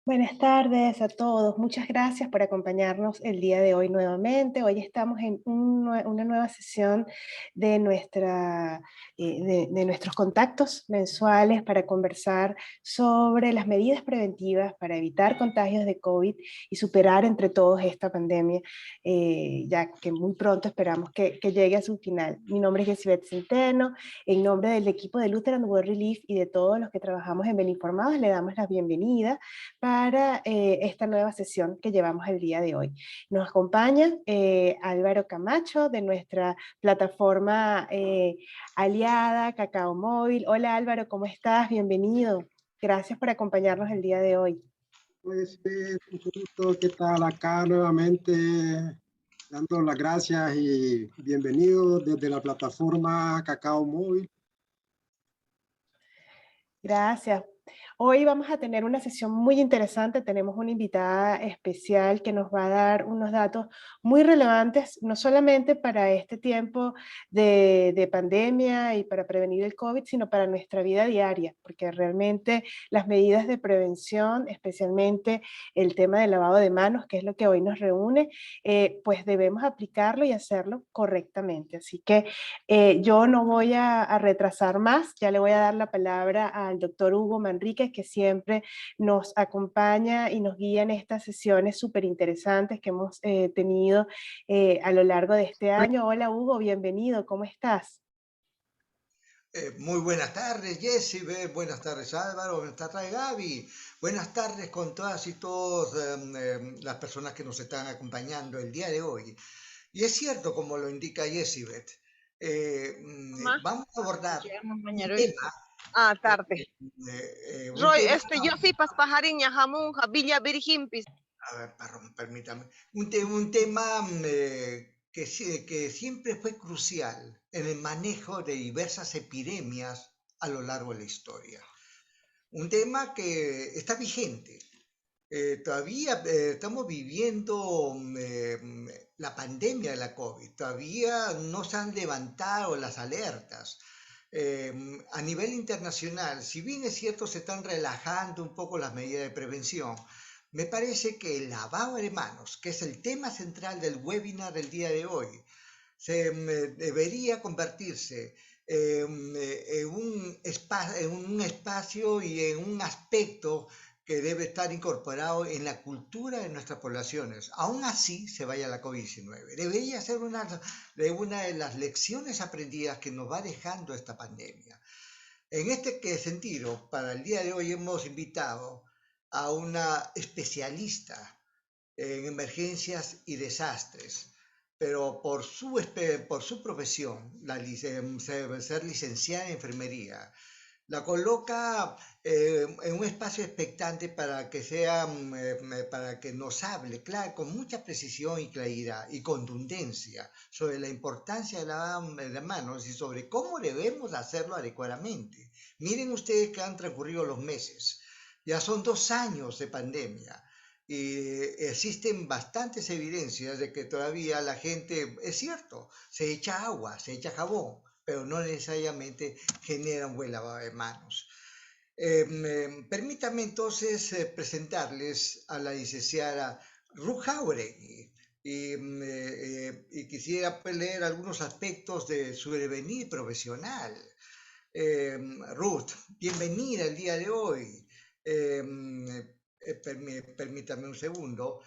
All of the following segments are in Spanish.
Buenas tardes a todos. Muchas gracias por acompañarnos el día de hoy nuevamente. Hoy estamos en una nueva sesión de, de nuestros contactos mensuales para conversar sobre las medidas preventivas para evitar contagios de COVID y superar entre todos esta pandemia, ya que muy pronto esperamos que llegue a su final. Mi nombre es Yesibeth Centeno. En nombre del equipo de Lutheran World Relief y de todos los que trabajamos en Beninformados, le damos la bienvenida para esta nueva sesión que llevamos el día de hoy. Nos acompaña Álvaro Camacho de nuestra plataforma aliada Cacao Móvil. Hola Álvaro, ¿cómo estás? Bienvenido. Gracias por acompañarnos el día de hoy. Pues mucho gusto, ¿qué tal? Acá nuevamente dando las gracias y bienvenido desde la plataforma Cacao Móvil. Gracias. Hoy vamos a tener una sesión muy interesante. Tenemos una invitada especial que nos va a dar unos datos muy relevantes, no solamente para este tiempo de pandemia y para prevenir el COVID, sino para nuestra vida diaria, porque realmente las medidas de prevención, especialmente el tema del lavado de manos, que es lo que hoy nos reúne, pues debemos aplicarlo y hacerlo correctamente. Así que yo no voy a retrasar más, ya le voy a dar la palabra al doctor Hugo Manríquez, que siempre nos acompaña y nos guía en estas sesiones súper interesantes que hemos tenido a lo largo de este año. Hola Hugo, bienvenido, ¿cómo estás? Muy buenas tardes, Jessy, buenas tardes, Álvaro, buenas tardes, Gaby. Buenas tardes con todas y todos las personas que nos están acompañando el día de hoy. Y es cierto, como lo indica Jessy, Mamá, vamos a abordar llegamos un mañana hoy. tema, eh, Tarde. un Roy, tema, yo sí pas pajarín jamón, jabilla virgimpis. a ver, permítame, un tema que siempre fue crucial en el manejo de diversas epidemias a lo largo de la historia. Un tema que está vigente. Todavía estamos viviendo la pandemia de la COVID. Todavía no se han levantado las alertas. A nivel internacional, si bien es cierto, se están relajando un poco las medidas de prevención, me parece que el lavado de manos, que es el tema central del webinar del día de hoy, debería convertirse en un espacio y en un aspecto que debe estar incorporado en la cultura de nuestras poblaciones. Aún así se vaya la COVID-19. Debería ser una de las lecciones aprendidas que nos va dejando esta pandemia. En este sentido, para el día de hoy hemos invitado a una especialista en emergencias y desastres, pero por su profesión, ser licenciada en enfermería, la coloca en un espacio expectante para que para que nos hable, claro, con mucha precisión y claridad y contundencia sobre la importancia de las manos y sobre cómo debemos hacerlo adecuadamente. Miren ustedes que han transcurrido los meses, ya son 2 años de pandemia. Y existen bastantes evidencias de que todavía la gente, es cierto, se echa agua, se echa jabón, pero no necesariamente genera un buen lavado de manos. Permítanme entonces presentarles a la licenciada Ruth Jauregui y quisiera leer algunos aspectos de su devenir profesional. Ruth, bienvenida el día de hoy. Permítame un segundo.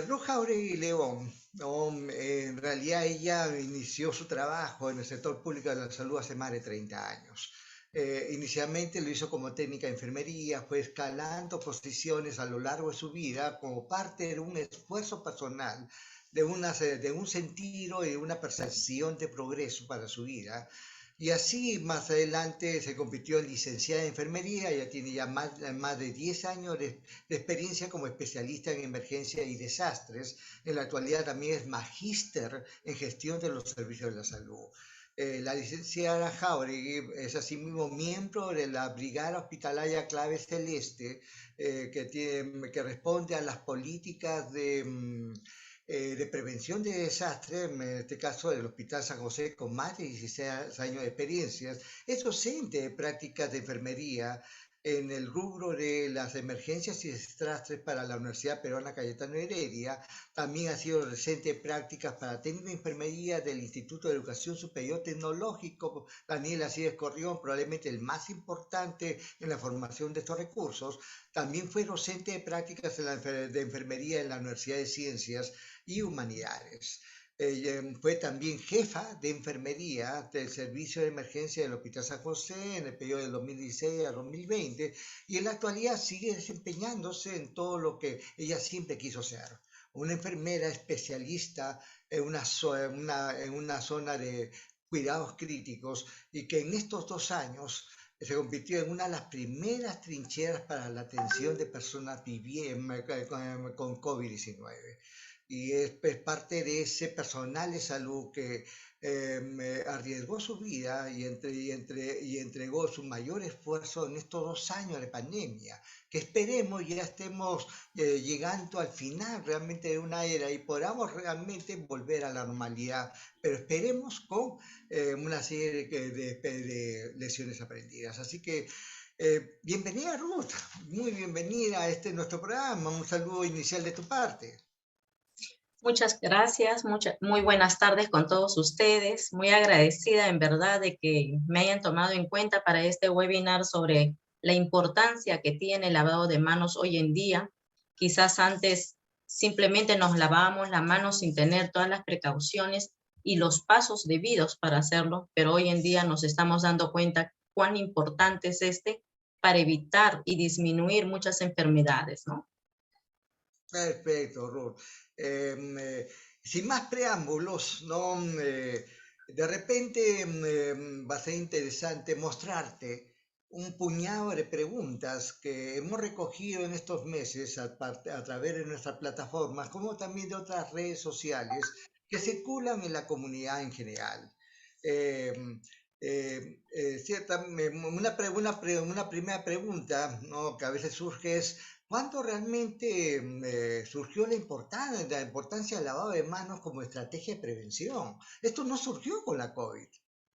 Ruth Jauregui León, ¿no? En realidad ella inició su trabajo en el sector público de la salud hace más de 30 años. Inicialmente lo hizo como técnica de enfermería, fue escalando posiciones a lo largo de su vida como parte de un esfuerzo personal, de un sentido y de una percepción de progreso para su vida. Y así más adelante se convirtió en licenciada en enfermería, ya tiene ya más de 10 años de experiencia como especialista en emergencia y desastres. En la actualidad también es magíster en gestión de los servicios de la salud. La licenciada Jauregui es asimismo miembro de la Brigada Hospitalaria Clave Celeste, que responde a las políticas de prevención de desastres, en este caso del Hospital San José, con más de 16 años de experiencias. Es docente de prácticas de enfermería en el rubro de las emergencias y desastres para la Universidad Peruana Cayetano Heredia. También ha sido docente de prácticas para técnico de enfermería del Instituto de Educación Superior Tecnológico Daniel Alcides Corrión, probablemente el más importante en la formación de estos recursos. También fue docente de prácticas de enfermería en la Universidad de Ciencias y Humanidades. Fue también jefa de enfermería del servicio de emergencia del Hospital San José en el periodo del 2016 al 2020 y en la actualidad sigue desempeñándose en todo lo que ella siempre quiso ser. Una enfermera especialista en en una zona de cuidados críticos y que en estos 2 años se convirtió en una de las primeras trincheras para la atención de personas con COVID-19 y es parte de ese personal de salud que arriesgó su vida y entregó su mayor esfuerzo en estos 2 años de pandemia, que esperemos ya estemos llegando al final realmente de una era y podamos realmente volver a la normalidad, pero esperemos con una serie de lecciones aprendidas. Así que bienvenida Ruth, muy bienvenida a este nuestro programa, un saludo inicial de tu parte. Muchas gracias, muy buenas tardes con todos ustedes. Muy agradecida en verdad de que me hayan tomado en cuenta para este webinar sobre la importancia que tiene el lavado de manos hoy en día. Quizás antes simplemente nos lavábamos las manos sin tener todas las precauciones y los pasos debidos para hacerlo, pero hoy en día nos estamos dando cuenta cuán importante es para evitar y disminuir muchas enfermedades, ¿no? Perfecto, Ruth. Sin más preámbulos, ¿no? De repente va a ser interesante mostrarte un puñado de preguntas que hemos recogido en estos meses a través de nuestras plataformas, como también de otras redes sociales que circulan en la comunidad en general. Una primera pregunta, ¿no?, que a veces surge es: ¿cuándo realmente surgió la importancia del lavado de manos como estrategia de prevención? Esto no surgió con la COVID,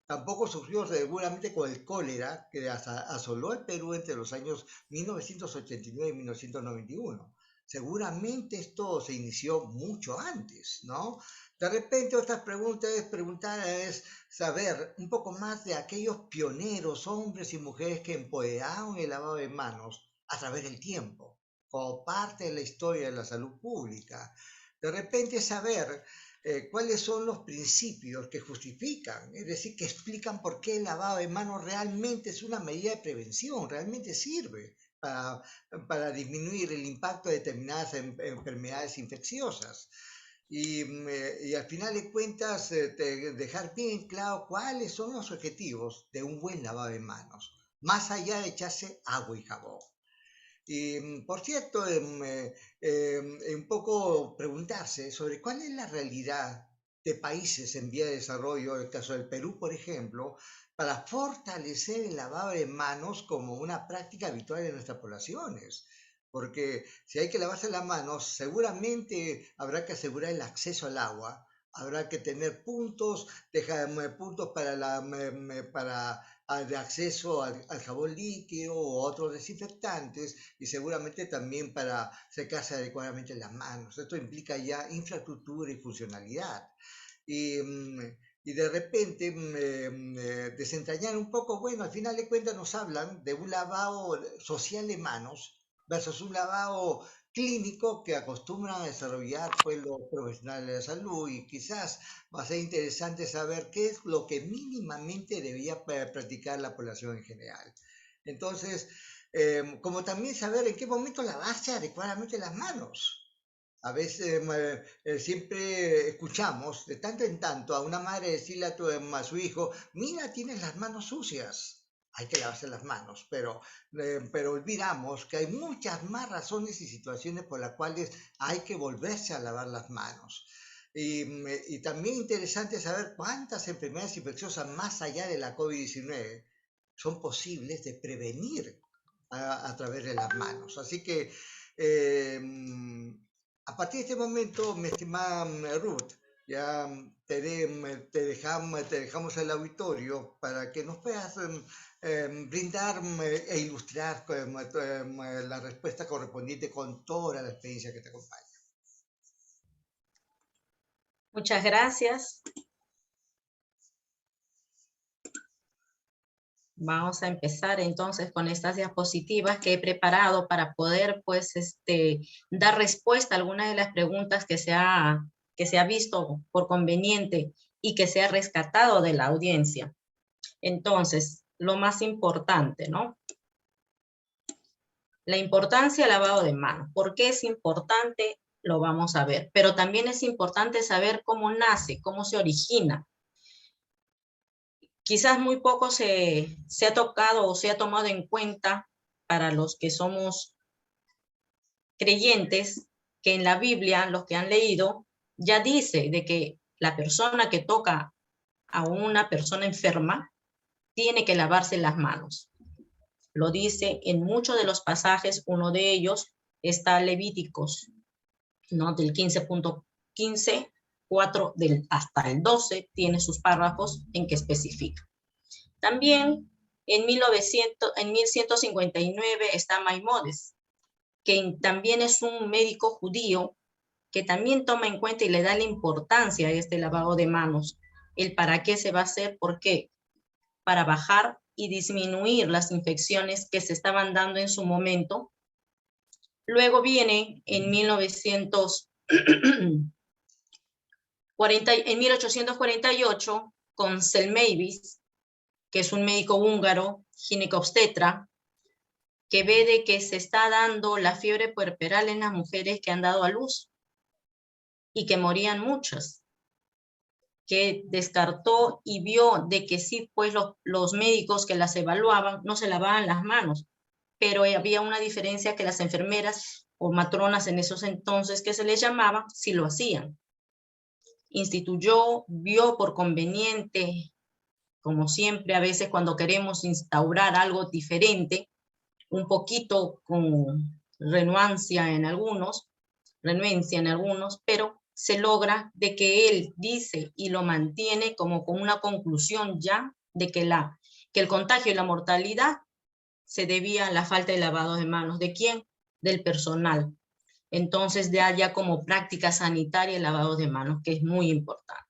tampoco surgió seguramente con el cólera que asoló el Perú entre los años 1989 y 1991. Seguramente esto se inició mucho antes, ¿no? De repente otras preguntas es saber un poco más de aquellos pioneros, hombres y mujeres que empoderaron el lavado de manos a través del tiempo, como parte de la historia de la salud pública. De repente saber cuáles son los principios que justifican, es decir, que explican por qué el lavado de manos realmente es una medida de prevención, realmente sirve para disminuir el impacto de determinadas enfermedades infecciosas. Y al final de cuentas, dejar bien claro cuáles son los objetivos de un buen lavado de manos, más allá de echarse agua y jabón. Y por cierto, un poco preguntarse sobre cuál es la realidad de países en vía de desarrollo, el caso del Perú, por ejemplo, para fortalecer el lavado de manos como una práctica habitual de nuestras poblaciones. Porque si hay que lavarse las manos, seguramente habrá que asegurar el acceso al agua, habrá que tener puntos de acceso al jabón líquido o otros desinfectantes y seguramente también para secarse adecuadamente las manos. Esto implica ya infraestructura y funcionalidad. Y de repente desentrañar un poco, bueno, al final de cuentas nos hablan de un lavado social de manos versus un lavado clínico que acostumbran a desarrollar pues, los profesionales de la salud, y quizás va a ser interesante saber qué es lo que mínimamente debería practicar la población en general. Entonces, como también saber en qué momento lavarse adecuadamente las manos. A veces siempre escuchamos de tanto en tanto a una madre decirle a su hijo: mira, tienes las manos sucias. Hay que lavarse las manos, pero olvidamos que hay muchas más razones y situaciones por las cuales hay que volverse a lavar las manos. Y también interesante saber cuántas enfermedades infecciosas más allá de la COVID-19 son posibles de prevenir a través de las manos. Así que a partir de este momento, mi estimada Ruth, ya te dejamos el auditorio para que nos puedas brindar e ilustrar la respuesta correspondiente con toda la experiencia que te acompaña. Muchas gracias. Vamos a empezar entonces con estas diapositivas que he preparado para poder pues dar respuesta a algunas de las preguntas que se ha visto por conveniente y que se ha rescatado de la audiencia. Entonces, lo más importante, ¿no? La importancia del lavado de manos. ¿Por qué es importante? Lo vamos a ver. Pero también es importante saber cómo nace, cómo se origina. Quizás muy poco se ha tocado o se ha tomado en cuenta para los que somos creyentes, que en la Biblia, los que han leído, ya dice de que la persona que toca a una persona enferma tiene que lavarse las manos. Lo dice en muchos de los pasajes, uno de ellos está Levíticos, ¿no? Del 15.15, 4 hasta el 12, tiene sus párrafos en que especifica. También en 1159 está Maimónides, que también es un médico judío que también toma en cuenta y le da la importancia a este lavado de manos. El para qué se va a hacer, ¿por qué? Para bajar y disminuir las infecciones que se estaban dando en su momento. Luego viene en 1848 con Selmayvis, que es un médico húngaro, ginecobstetra, que ve de que se está dando la fiebre puerperal en las mujeres que han dado a luz y que morían muchas, que descartó y vio de que sí, pues los médicos que las evaluaban no se lavaban las manos, pero había una diferencia que las enfermeras o matronas en esos entonces que se les llamaba, sí lo hacían. Instituyó, vio por conveniente, como siempre a veces cuando queremos instaurar algo diferente, un poquito con renuencia en algunos, pero se logra de que él dice y lo mantiene como con una conclusión ya de que el contagio y la mortalidad se debía a la falta de lavado de manos. ¿De quién? Del personal. Entonces ya como práctica sanitaria el lavado de manos, que es muy importante.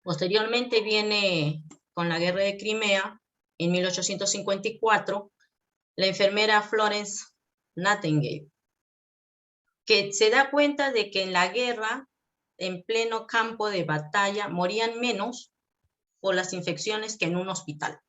Posteriormente viene con la guerra de Crimea, en 1854, la enfermera Florence Nightingale, que se da cuenta de que en la guerra, en pleno campo de batalla, morían menos por las infecciones que en un hospital.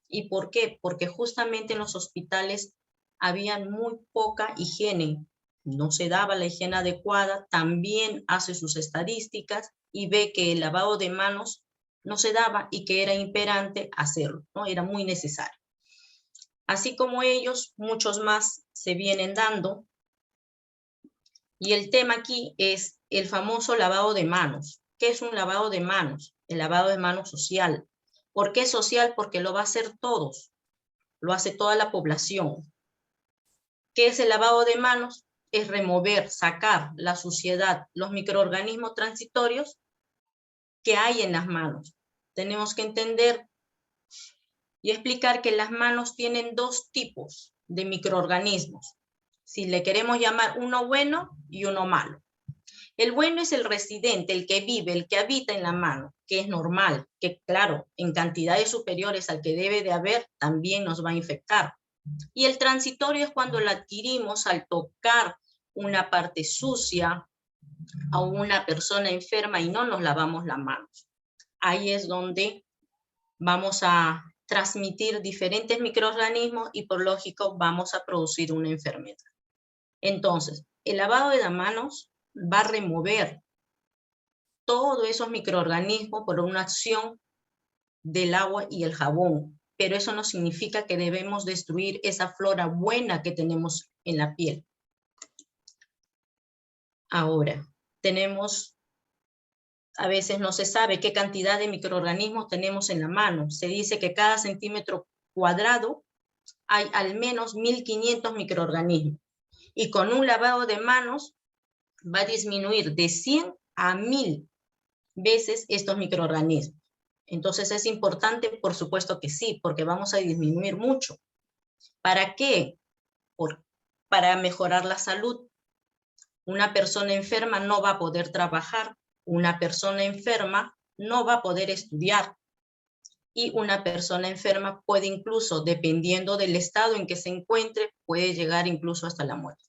¿Y por qué? Porque justamente en los hospitales había muy poca higiene, no se daba la higiene adecuada, también hace sus estadísticas y ve que el lavado de manos no se daba y que era imperante hacerlo, ¿no? Era muy necesario. Así como ellos, muchos más se vienen dando. Y el tema aquí es el famoso lavado de manos. ¿Qué es un lavado de manos? El lavado de manos social. ¿Por qué social? Porque lo va a hacer todos. Lo hace toda la población. ¿Qué es el lavado de manos? Es remover, sacar la suciedad, los microorganismos transitorios que hay en las manos. Tenemos que entender y explicar que las manos tienen dos tipos de microorganismos. Si le queremos llamar uno bueno y uno malo. El bueno es el residente, el que vive, el que habita en la mano, que es normal, que claro, en cantidades superiores al que debe de haber, también nos va a infectar. Y el transitorio es cuando lo adquirimos al tocar una parte sucia a una persona enferma y no nos lavamos las manos. Ahí es donde vamos a transmitir diferentes microorganismos y por lógico vamos a producir una enfermedad. Entonces, el lavado de las manos va a remover todos esos microorganismos por una acción del agua y el jabón, pero eso no significa que debemos destruir esa flora buena que tenemos en la piel. Ahora, a veces no se sabe qué cantidad de microorganismos tenemos en la mano. Se dice que cada centímetro cuadrado hay al menos 1500 microorganismos. Y con un lavado de manos va a disminuir de 100 a 1000 veces estos microorganismos. Entonces es importante, por supuesto que sí, porque vamos a disminuir mucho. ¿Para qué? Para mejorar la salud. Una persona enferma no va a poder trabajar, una persona enferma no va a poder estudiar, y una persona enferma puede incluso, dependiendo del estado en que se encuentre, puede llegar incluso hasta la muerte.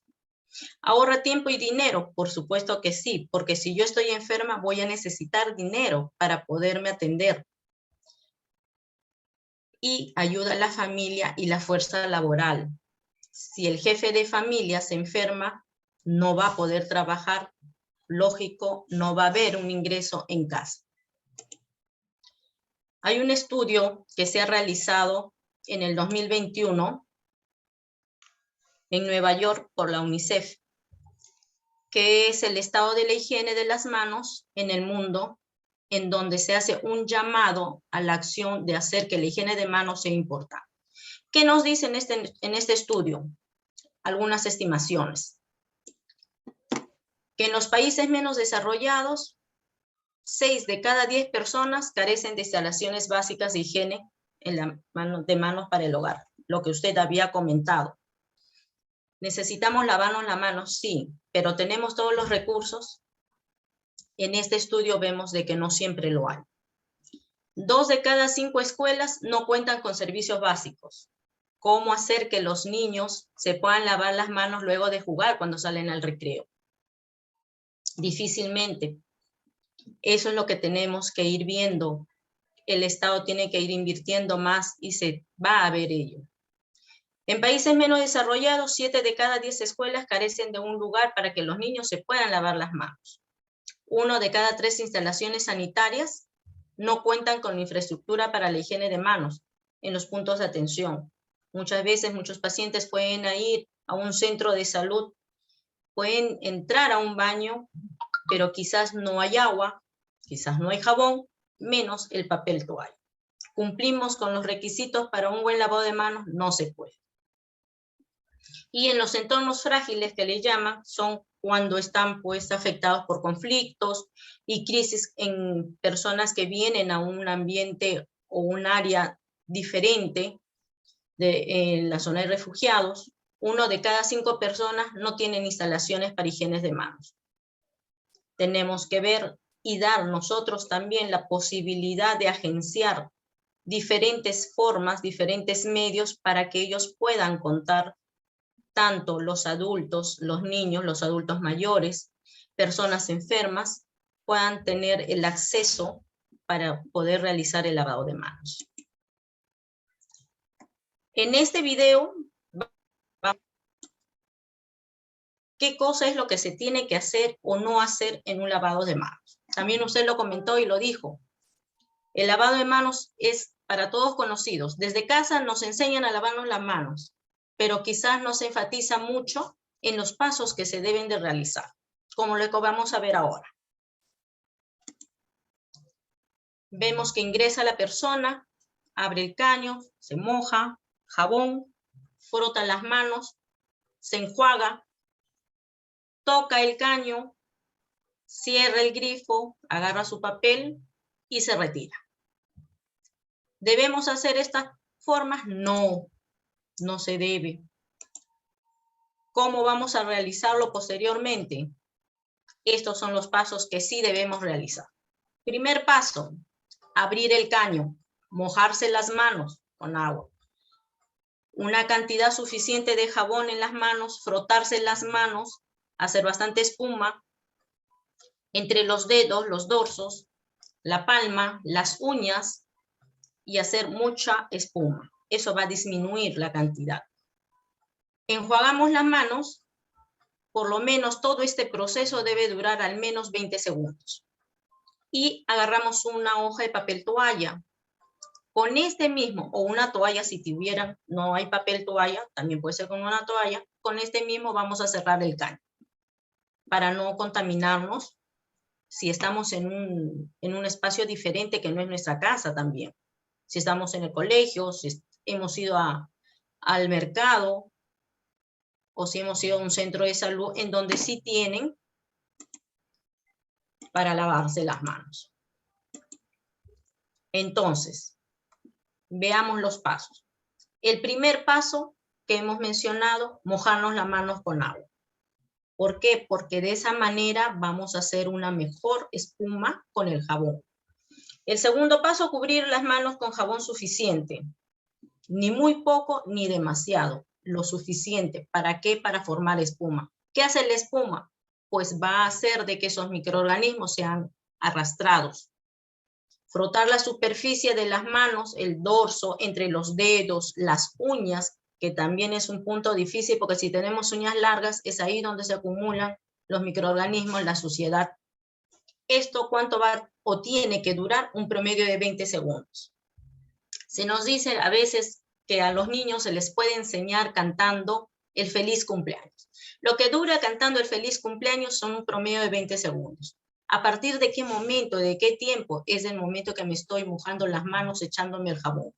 ¿Ahorra tiempo y dinero? Por supuesto que sí, porque si yo estoy enferma voy a necesitar dinero para poderme atender. Y ayuda a la familia y la fuerza laboral. Si el jefe de familia se enferma, no va a poder trabajar, lógico, no va a haber un ingreso en casa. Hay un estudio que se ha realizado en el 2021 en Nueva York por la UNICEF, que es el estado de la higiene de las manos en el mundo, en donde se hace un llamado a la acción de hacer que la higiene de manos sea importante. ¿Qué nos dice en este estudio? Algunas estimaciones. Que en los países menos desarrollados, 6 de cada 10 personas carecen de instalaciones básicas de higiene de manos para el hogar, lo que usted había comentado. ¿Necesitamos lavarnos las manos? Sí, pero ¿tenemos todos los recursos? En este estudio vemos de que no siempre lo hay. 2 de cada 5 escuelas no cuentan con servicios básicos. ¿Cómo hacer que los niños se puedan lavar las manos luego de jugar cuando salen al recreo? Difícilmente. Eso es lo que tenemos que ir viendo. El Estado tiene que ir invirtiendo más y se va a ver ello. En países menos desarrollados, 7 de cada 10 escuelas carecen de un lugar para que los niños se puedan lavar las manos. 1 de cada 3 instalaciones sanitarias no cuentan con infraestructura para la higiene de manos en los puntos de atención. Muchas veces muchos pacientes pueden ir a un centro de salud, pueden entrar a un baño, pero quizás no hay agua, quizás no hay jabón, menos el papel toalla. ¿Cumplimos con los requisitos para un buen lavado de manos? No se puede. Y en los entornos frágiles que le llaman, son cuando están pues afectados por conflictos y crisis en personas que vienen a un ambiente o un área diferente en la zona de refugiados. 1 de cada 5 personas no tienen instalaciones para higiene de manos. Tenemos que ver y dar nosotros también la posibilidad de agenciar diferentes formas, diferentes medios para que ellos puedan contar, tanto los adultos, los niños, los adultos mayores, personas enfermas, puedan tener el acceso para poder realizar el lavado de manos. En este video, ¿qué cosa es lo que se tiene que hacer o no hacer en un lavado de manos? También usted lo comentó y lo dijo. El lavado de manos es para todos conocidos. Desde casa nos enseñan a lavarnos las manos, pero quizás no se enfatiza mucho en los pasos que se deben de realizar, como lo que vamos a ver ahora. Vemos que ingresa la persona, abre el caño, se moja, jabón, frota las manos, se enjuaga, toca el caño, cierra el grifo, agarra su papel y se retira. ¿Debemos hacer estas formas? No, no se debe. ¿Cómo vamos a realizarlo posteriormente? Estos son los pasos que sí debemos realizar. Primer paso, abrir el caño, mojarse las manos con agua. Una cantidad suficiente de jabón en las manos, frotarse las manos, hacer bastante espuma entre los dedos, los dorsos, la palma, las uñas y hacer mucha espuma. Eso va a disminuir la cantidad. Enjuagamos las manos, por lo menos todo este proceso debe durar al menos 20 segundos. Y agarramos una hoja de papel toalla. Con este mismo, o una toalla si tuvieran, no hay papel toalla, también puede ser con una toalla, con este mismo vamos a cerrar el caño para no contaminarnos si estamos en un espacio diferente que no es nuestra casa también. Si estamos en el colegio, si hemos ido al mercado o si hemos ido a un centro de salud en donde sí tienen para lavarse las manos. Entonces, veamos los pasos. El primer paso que hemos mencionado, mojarnos las manos con agua. ¿Por qué? Porque de esa manera vamos a hacer una mejor espuma con el jabón. El segundo paso, cubrir las manos con jabón suficiente. Ni muy poco ni demasiado, lo suficiente. ¿Para qué? Para formar espuma. ¿Qué hace la espuma? Pues va a hacer de que esos microorganismos sean arrastrados. Frotar la superficie de las manos, el dorso, entre los dedos, las uñas, que también es un punto difícil porque si tenemos uñas largas es ahí donde se acumulan los microorganismos, la suciedad. ¿Esto cuánto va o tiene que durar? Un promedio de 20 segundos. Se nos dice a veces que a los niños se les puede enseñar cantando el feliz cumpleaños. Lo que dura cantando el feliz cumpleaños son un promedio de 20 segundos. ¿A partir de qué momento, de qué tiempo? Es el momento que me estoy mojando las manos echándome el jabón.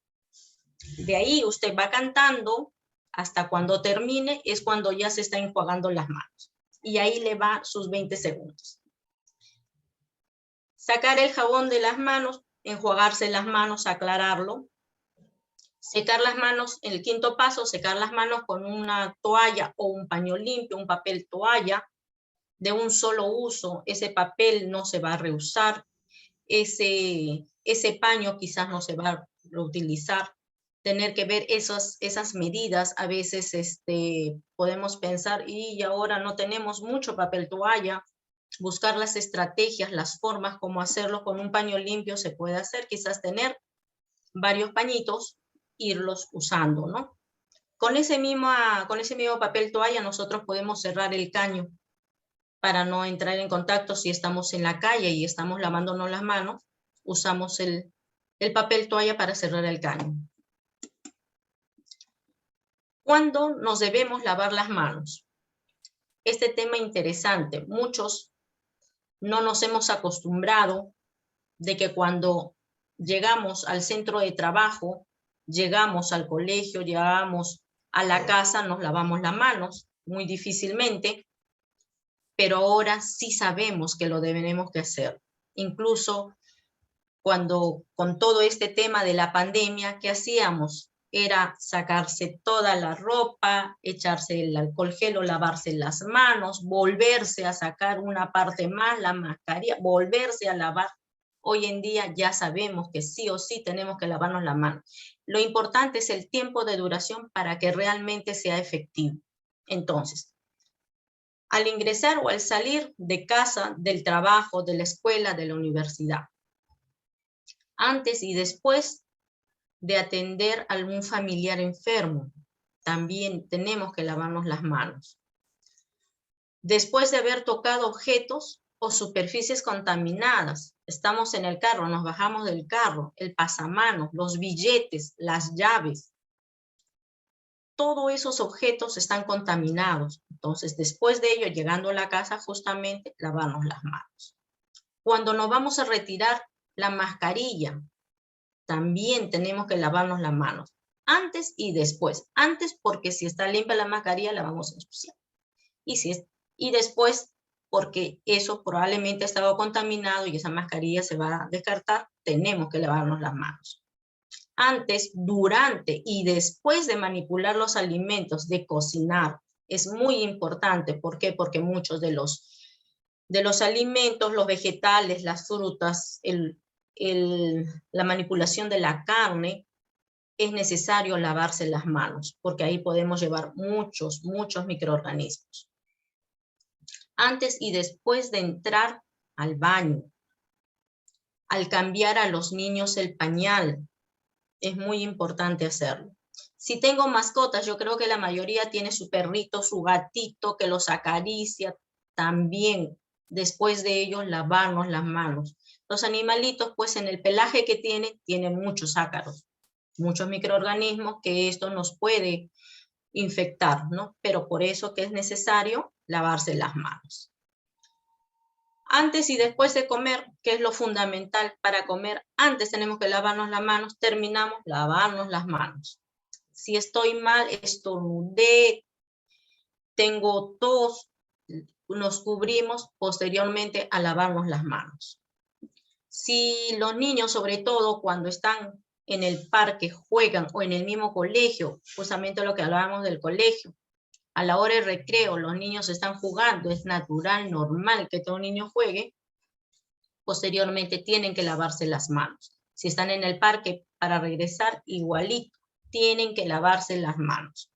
De ahí usted va cantando hasta cuando termine, es cuando ya se está enjuagando las manos. Y ahí le va sus 20 segundos. Sacar el jabón de las manos, enjuagarse las manos, aclararlo. Secar las manos, en el quinto paso, secar las manos con una toalla o un paño limpio, un papel toalla de un solo uso. Ese papel no se va a reusar, ese paño quizás no se va a reutilizar. Tener que ver esas medidas, a veces podemos pensar, y ahora no tenemos mucho papel toalla, buscar las estrategias, las formas, cómo hacerlo. Con un paño limpio se puede hacer, quizás tener varios pañitos, irlos usando, ¿no? Con ese mismo papel toalla nosotros podemos cerrar el caño para no entrar en contacto. Si estamos en la calle y estamos lavándonos las manos, usamos el papel toalla para cerrar el caño. ¿Cuándo nos debemos lavar las manos? Este tema interesante. Muchos no nos hemos acostumbrado de que cuando llegamos al centro de trabajo, llegamos al colegio, llegamos a la casa, nos lavamos las manos muy difícilmente, pero ahora sí sabemos que lo debemos que hacer. Incluso cuando con todo este tema de la pandemia, ¿qué hacíamos? Era sacarse toda la ropa, echarse el alcohol gel o lavarse las manos, volverse a sacar una parte más, la mascarilla, volverse a lavar. Hoy en día ya sabemos que sí o sí tenemos que lavarnos las manos. Lo importante es el tiempo de duración para que realmente sea efectivo. Entonces, al ingresar o al salir de casa, del trabajo, de la escuela, de la universidad, antes y después de atender a algún familiar enfermo, también tenemos que lavarnos las manos. Después de haber tocado objetos o superficies contaminadas, estamos en el carro, nos bajamos del carro, el pasamanos, los billetes, las llaves, todos esos objetos están contaminados. Entonces, después de ello, llegando a la casa, justamente lavarnos las manos. Cuando nos vamos a retirar la mascarilla, también tenemos que lavarnos las manos, antes y después. Antes, porque si está limpia la mascarilla, la vamos a ensuciar. Y después, porque eso probablemente ha estado contaminado y esa mascarilla se va a descartar, tenemos que lavarnos las manos. Antes, durante y después de manipular los alimentos, de cocinar, es muy importante. ¿Por qué? Porque muchos de los alimentos, los vegetales, las frutas, la manipulación de la carne, es necesario lavarse las manos, porque ahí podemos llevar muchos microorganismos. Antes y después de entrar al baño, al cambiar a los niños el pañal, es muy importante hacerlo. Si tengo mascotas, yo creo que la mayoría tiene su perrito, su gatito, que los acaricia, también después de ellos lavarnos las manos. Los animalitos, pues en el pelaje que tienen muchos ácaros, muchos microorganismos que esto nos puede infectar, ¿no? Pero por eso que es necesario lavarse las manos. Antes y después de comer, que es lo fundamental para comer, antes tenemos que lavarnos las manos, terminamos, lavarnos las manos. Si estoy mal, estornudé, tengo tos, nos cubrimos posteriormente a lavarnos las manos. Si los niños, sobre todo cuando están en el parque, juegan o en el mismo colegio, justamente lo que hablábamos del colegio, a la hora de recreo los niños están jugando, es natural, normal que todo niño juegue, posteriormente tienen que lavarse las manos. Si están en el parque para regresar, igualito, tienen que lavarse las manos.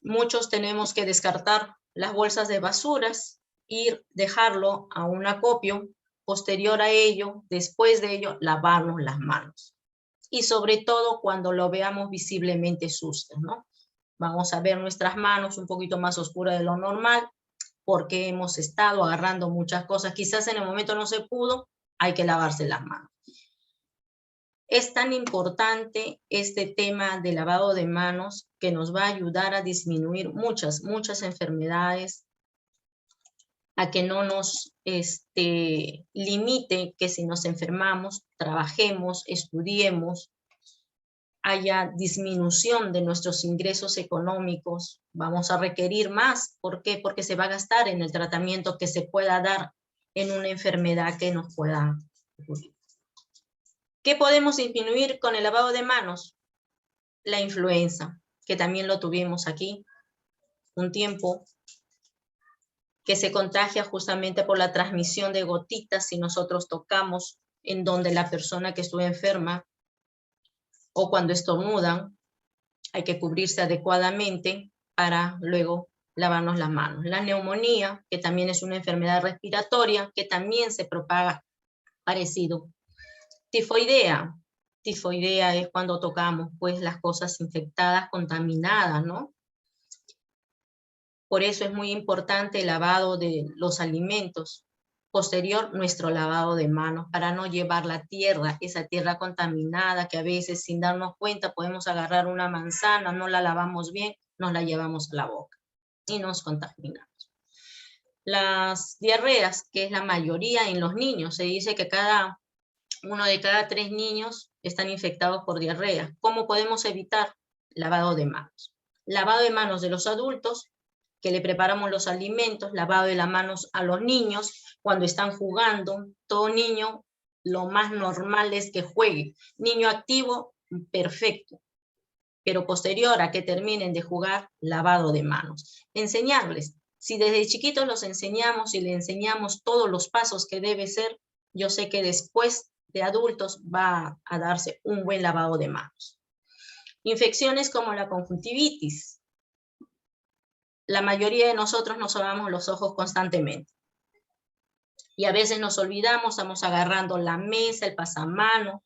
Muchos tenemos que descartar las bolsas de basuras y dejarlo a un acopio. Posterior a ello, después de ello, lavarnos las manos. Y sobre todo cuando lo veamos visiblemente sucio, ¿no? Vamos a ver nuestras manos un poquito más oscuras de lo normal, porque hemos estado agarrando muchas cosas. Quizás en el momento no se pudo, hay que lavarse las manos. Es tan importante este tema de lavado de manos que nos va a ayudar a disminuir muchas enfermedades, a que no nos limite que si nos enfermamos, trabajemos, estudiemos, haya disminución de nuestros ingresos económicos, vamos a requerir más. ¿Por qué? Porque se va a gastar en el tratamiento que se pueda dar en una enfermedad que nos pueda ocurrir. ¿Qué podemos disminuir con el lavado de manos? La influenza, que también lo tuvimos aquí un tiempo, que se contagia justamente por la transmisión de gotitas si nosotros tocamos en donde la persona que estuvo enferma, o cuando estornudan, hay que cubrirse adecuadamente para luego lavarnos las manos. La neumonía, que también es una enfermedad respiratoria, que también se propaga parecido. Tifoidea es cuando tocamos pues las cosas infectadas, contaminadas, ¿no? Por eso es muy importante el lavado de los alimentos. Posterior, nuestro lavado de manos, para no llevar la tierra, esa tierra contaminada que a veces sin darnos cuenta podemos agarrar una manzana, no la lavamos bien, nos la llevamos a la boca y nos contaminamos. Las diarreas, que es la mayoría en los niños, se dice que uno de cada 3 niños están infectados por diarrea. ¿Cómo podemos evitar? Lavado de manos. Lavado de manos de los adultos, que le preparamos los alimentos, lavado de las manos a los niños cuando están jugando. Todo niño, lo más normal es que juegue. Niño activo, perfecto. Pero posterior a que terminen de jugar, lavado de manos. Enseñarles. Si desde chiquitos los enseñamos y le enseñamos todos los pasos que debe ser, yo sé que después de adultos va a darse un buen lavado de manos. Infecciones como la conjuntivitis. La mayoría de nosotros nos lavamos los ojos constantemente. Y a veces nos olvidamos, estamos agarrando la mesa, el pasamano,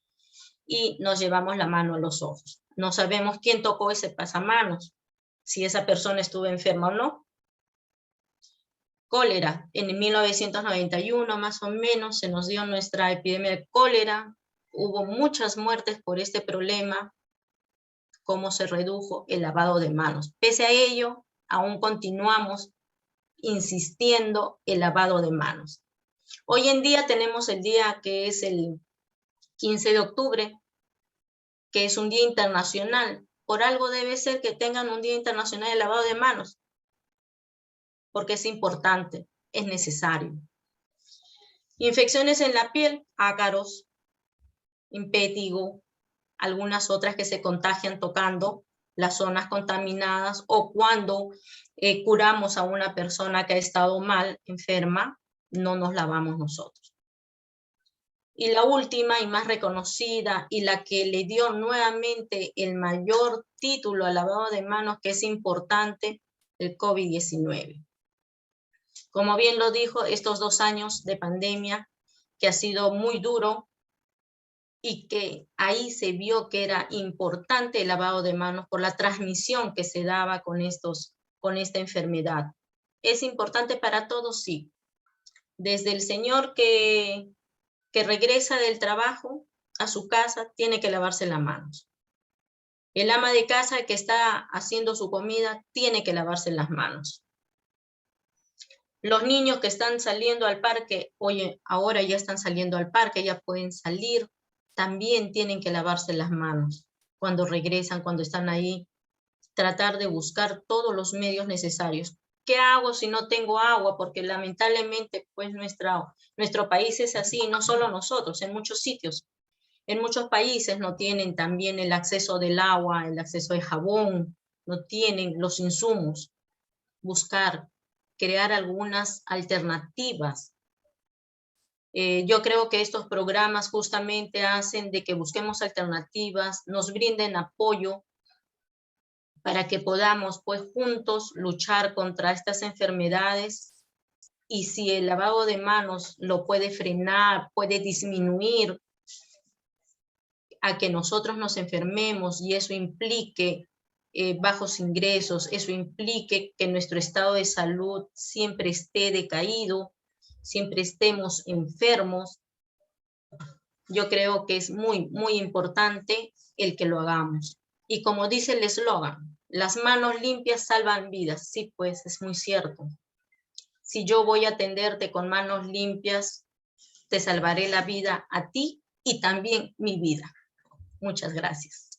y nos llevamos la mano a los ojos. No sabemos quién tocó ese pasamanos, si esa persona estuvo enferma o no. Cólera. En 1991 más o menos se nos dio nuestra epidemia de cólera. Hubo muchas muertes por este problema. ¿Cómo se redujo? El lavado de manos. Pese a ello, aún continuamos insistiendo el lavado de manos. Hoy en día tenemos el día que es el 15 de octubre, que es un día internacional. Por algo debe ser que tengan un día internacional de lavado de manos, porque es importante, es necesario. Infecciones en la piel, ácaros, impétigo, algunas otras que se contagian tocando las zonas contaminadas o cuando curamos a una persona que ha estado mal, enferma, no nos lavamos nosotros. Y la última y más reconocida y la que le dio nuevamente el mayor título al lavado de manos, que es importante, el COVID-19. Como bien lo dijo, estos 2 años de pandemia, que ha sido muy duro, y que ahí se vio que era importante el lavado de manos por la transmisión que se daba con esta enfermedad. ¿Es importante para todos? Sí. Desde el señor que regresa del trabajo a su casa, tiene que lavarse las manos. El ama de casa que está haciendo su comida, tiene que lavarse las manos. Los niños que están saliendo al parque, oye, ahora ya están saliendo al parque, ya pueden salir, también tienen que lavarse las manos cuando regresan, cuando están ahí, tratar de buscar todos los medios necesarios. ¿qué hago si no tengo agua? Porque lamentablemente, pues nuestro país es así, no solo nosotros, en muchos sitios. En muchos países no tienen también el acceso del agua, el acceso de jabón, no tienen los insumos. Buscar, crear algunas alternativas. Yo creo que estos programas justamente hacen de que busquemos alternativas, nos brinden apoyo para que podamos, pues, juntos luchar contra estas enfermedades. Y si el lavado de manos lo puede frenar, puede disminuir a que nosotros nos enfermemos y eso implique bajos ingresos, eso implique que nuestro estado de salud siempre esté decaído, siempre estemos enfermos, yo creo que es muy, muy importante el que lo hagamos. Y como dice el eslogan, las manos limpias salvan vidas. Sí, pues es muy cierto. Si yo voy a atenderte con manos limpias, te salvaré la vida a ti y también mi vida. Muchas gracias.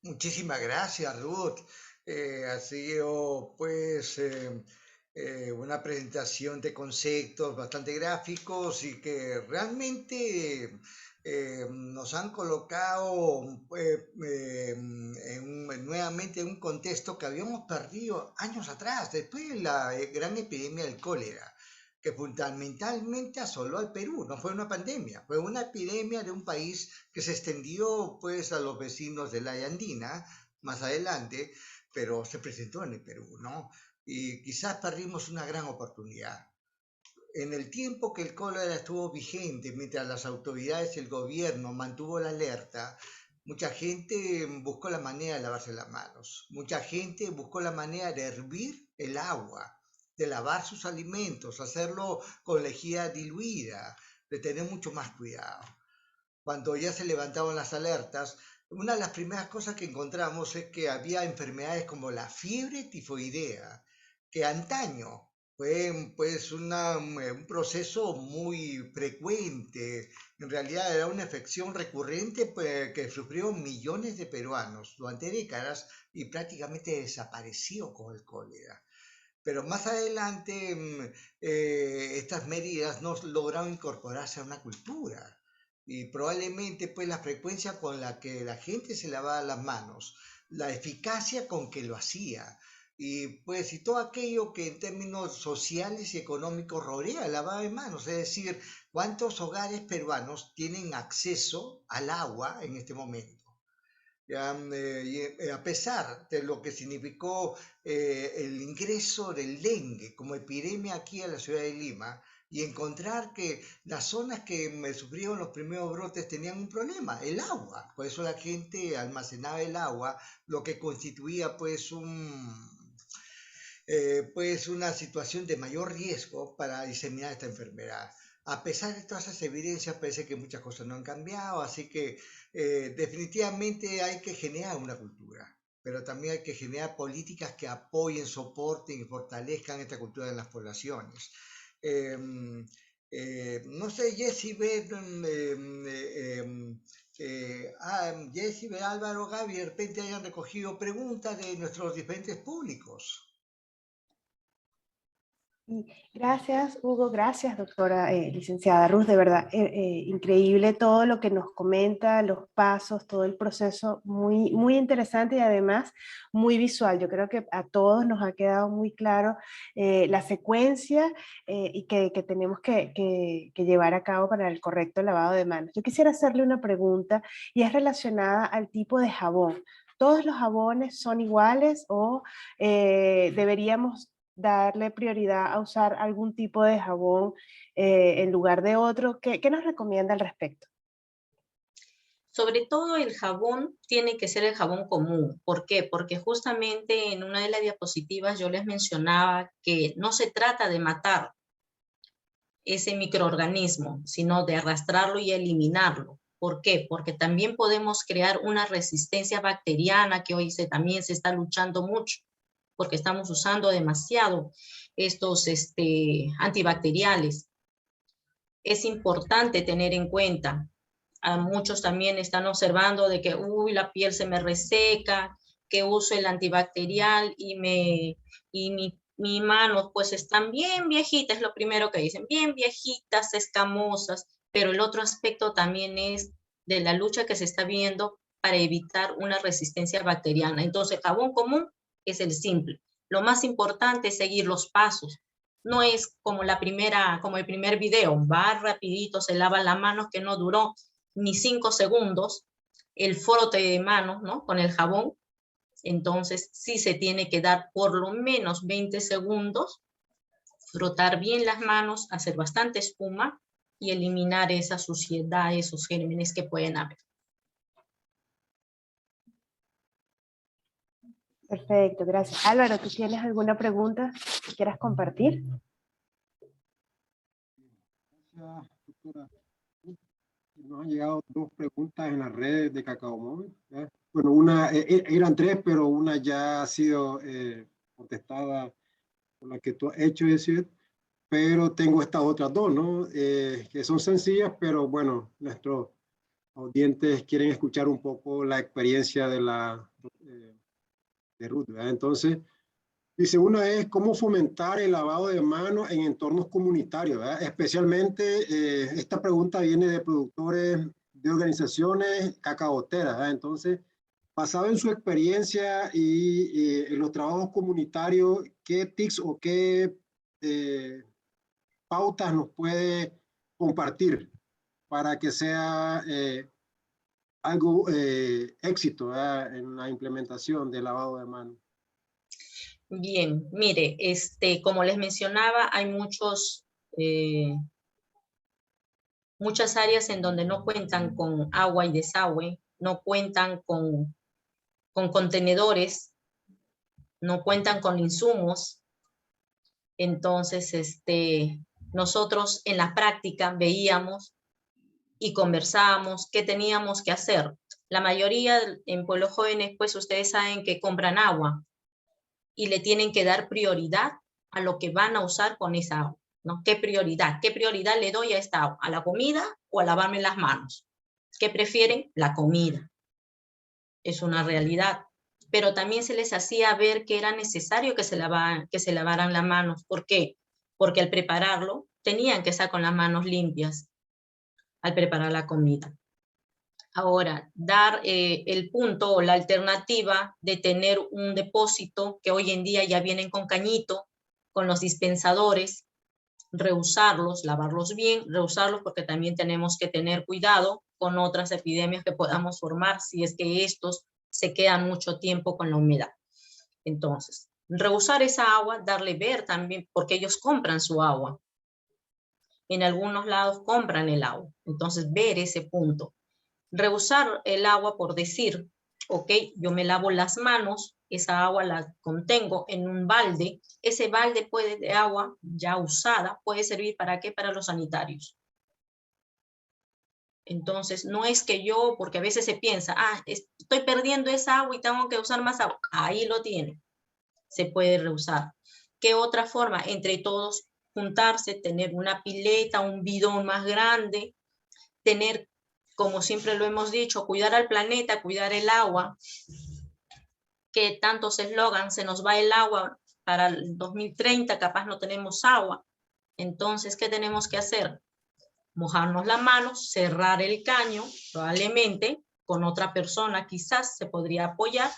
Muchísimas gracias, Ruth. Ha sido, pues, una presentación de conceptos bastante gráficos y que realmente nos han colocado nuevamente en un contexto que habíamos perdido años atrás, después de la gran epidemia del cólera, que fundamentalmente asoló al Perú. No fue una pandemia, fue una epidemia de un país que se extendió pues a los vecinos de la Andina más adelante, pero se presentó en el Perú, ¿no? Y quizás perdimos una gran oportunidad. En el tiempo que el cólera estuvo vigente, mientras las autoridades y el gobierno mantuvo la alerta, mucha gente buscó la manera de lavarse las manos, mucha gente buscó la manera de hervir el agua, de lavar sus alimentos, hacerlo con lejía diluida, de tener mucho más cuidado. Cuando ya se levantaban las alertas, una de las primeras cosas que encontramos es que había enfermedades como la fiebre tifoidea, que antaño fue pues un proceso muy frecuente. En realidad era una infección recurrente pues, que sufrieron millones de peruanos durante décadas y prácticamente desapareció con el cólera. Pero más adelante estas medidas no lograron incorporarse a una cultura y probablemente pues la frecuencia con la que la gente se lavaba las manos, la eficacia con que lo hacía y pues y todo aquello que en términos sociales y económicos rodea el lavado de manos, es decir, cuántos hogares peruanos tienen acceso al agua en este momento. A pesar de lo que significó el ingreso del dengue como epidemia aquí a la ciudad de Lima, y encontrar que las zonas que sufrieron los primeros brotes tenían un problema, el agua. Por eso la gente almacenaba el agua, lo que constituía pues pues una situación de mayor riesgo para diseminar esta enfermedad. A pesar de todas esas evidencias, parece que muchas cosas no han cambiado, así que definitivamente hay que generar una cultura, pero también hay que generar políticas que apoyen, soporten y fortalezcan esta cultura en las poblaciones. No sé, Jessy, Álvaro, Gaby, de repente hayan recogido preguntas de nuestros diferentes públicos. Gracias, Hugo, gracias, doctora licenciada Ruth, de verdad, increíble todo lo que nos comenta, los pasos, todo el proceso, muy, muy interesante y además muy visual. Yo creo que a todos nos ha quedado muy claro la secuencia y que tenemos que llevar a cabo para el correcto lavado de manos. Yo quisiera hacerle una pregunta y es relacionada al tipo de jabón. ¿Todos los jabones son iguales o deberíamos darle prioridad a usar algún tipo de jabón en lugar de otro? ¿Qué nos recomienda al respecto? Sobre todo el jabón tiene que ser el jabón común. ¿Por qué? Porque justamente en una de las diapositivas yo les mencionaba que no se trata de matar ese microorganismo, sino de arrastrarlo y eliminarlo. ¿Por qué? Porque también podemos crear una resistencia bacteriana que hoy también se está luchando mucho, porque estamos usando demasiado estos antibacteriales. Es importante tener en cuenta, a muchos también están observando de que, uy, la piel se me reseca, que uso el antibacterial y mis manos pues están bien viejitas, es lo primero que dicen, bien viejitas, escamosas, pero el otro aspecto también es de la lucha que se está viendo para evitar una resistencia bacteriana. Entonces, el jabón común es el simple. Lo más importante es seguir los pasos. No es como el primer video, va rapidito, se lava las manos, que no duró ni 5 segundos, el frote de manos, ¿no? Con el jabón. Entonces, sí se tiene que dar por lo menos 20 segundos, frotar bien las manos, hacer bastante espuma y eliminar esa suciedad, esos gérmenes que pueden haber. Perfecto, gracias. Álvaro, ¿tú tienes alguna pregunta que quieras compartir? Gracias, doctora. Nos han llegado 2 preguntas en las redes de Cacao Móvil. Bueno, eran 3, pero una ya ha sido contestada por la que tú has hecho, decir, pero tengo estas otras 2, ¿no? Que son sencillas, pero bueno, nuestros audientes quieren escuchar un poco la experiencia de Ruth, ¿verdad? Entonces, dice, una es cómo fomentar el lavado de manos en entornos comunitarios, ¿verdad? Especialmente esta pregunta viene de productores de organizaciones cacaoteras, ¿verdad? Entonces, basado en su experiencia y en los trabajos comunitarios, ¿qué tips o qué pautas nos puede compartir para que sea algo éxito, ¿verdad? En la implementación del lavado de manos? Bien, mire, como les mencionaba, hay muchas áreas en donde no cuentan con agua y desagüe, no cuentan con contenedores, no cuentan con insumos. Entonces, nosotros en la práctica veíamos y conversábamos qué teníamos que hacer. La mayoría en pueblos jóvenes, pues ustedes saben que compran agua y le tienen que dar prioridad a lo que van a usar con esa agua, ¿no? ¿Qué prioridad? ¿Qué prioridad le doy a esta agua? ¿A la comida o a lavarme las manos? ¿Qué prefieren? La comida. Es una realidad. Pero también se les hacía ver que era necesario que se lavaran las manos. ¿Por qué? Porque al prepararlo tenían que estar con las manos limpias al preparar la comida. Ahora, dar el punto o la alternativa de tener un depósito que hoy en día ya vienen con cañito, con los dispensadores, reusarlos, lavarlos bien, reusarlos porque también tenemos que tener cuidado con otras epidemias que podamos formar si es que estos se quedan mucho tiempo con la humedad. Entonces, reusar esa agua, darle ver también, porque ellos compran su agua. En algunos lados compran el agua. Entonces, ver ese punto. Reusar el agua por decir, ok, yo me lavo las manos, esa agua la contengo en un balde, ese balde de agua ya usada puede servir ¿para qué? Para los sanitarios. Entonces, no es que yo, porque a veces se piensa, estoy perdiendo esa agua y tengo que usar más agua. Ahí lo tiene, se puede reusar. ¿Qué otra forma? Entre todos juntarse, tener una pileta, un bidón más grande, tener, como siempre lo hemos dicho, cuidar al planeta, cuidar el agua, que tantos eslogans, se nos va el agua para el 2030, capaz no tenemos agua. Entonces, ¿qué tenemos que hacer? Mojarnos las manos, cerrar el caño, probablemente con otra persona quizás se podría apoyar,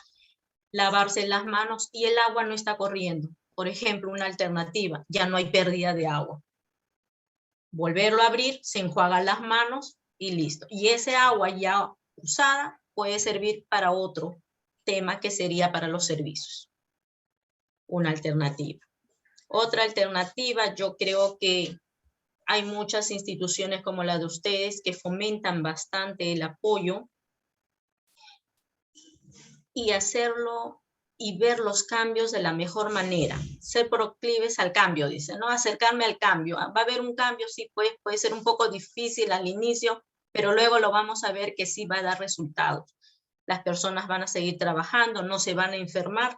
lavarse las manos y el agua no está corriendo. Por ejemplo, una alternativa, ya no hay pérdida de agua. Volverlo a abrir, se enjuagan las manos y listo. Y ese agua ya usada puede servir para otro tema que sería para los servicios. Una alternativa. Otra alternativa, yo creo que hay muchas instituciones como la de ustedes que fomentan bastante el apoyo y hacerlo y ver los cambios de la mejor manera. Ser proclives al cambio, dice, ¿no? Acercarme al cambio. Va a haber un cambio, sí, puede ser un poco difícil al inicio, pero luego lo vamos a ver que sí va a dar resultados. Las personas van a seguir trabajando, no se van a enfermar,